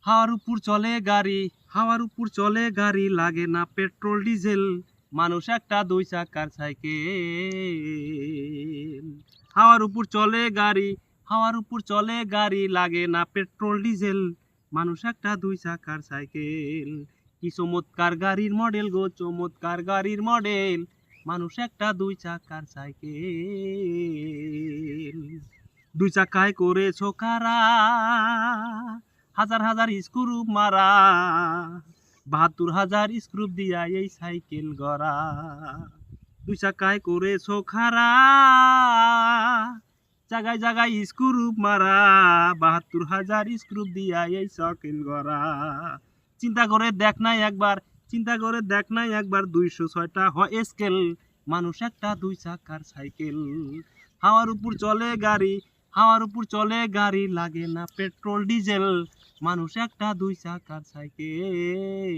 হাওয়ার উপর চলে গাড়ি, হাওয়ার উপর চলে গাড়ি, লাগে না পেট্রোল ডিজেল, মানুষ একটা দুই চাকার সাইকেল। হাওয়ার উপর চলে গাড়ি, হাওয়ার উপর চলে গাড়ি, লাগে না পেট্রোল ডিজেল, মানুষ একটা দুই চাকার সাইকেল। কি চমৎকার গাড়ির মডেল গো, চমৎকার গাড়ির মডেল, মানুষ একটা দুই চাকার সাইকেল। দুই চাকায় করেছো কারা, হাজার হাজার স্ক্রু মারা, ৭২,০০০ স্ক্রু দিয়া এই সাইকেল গড়া। দুই চাকায় করেছো খারা, জায়গায় জায়গায় স্ক্রু মারা, ৭২,০০০ স্ক্রু দিয়া এই সাইকেল গড়া। চিন্তা করে দেখ নাই একবার, চিন্তা করে দেখ নাই একবার, ২০৬টা হয় স্কেল, মানুষ একটা দুই চাকার সাইকেল। হাওয়ার উপর চলে গাড়ি, হাওয়ার উপর চলে গাড়ি, লাগে না পেট্রোল ডিজেল, মানুষ একটা দুই চাকার সাইকেল।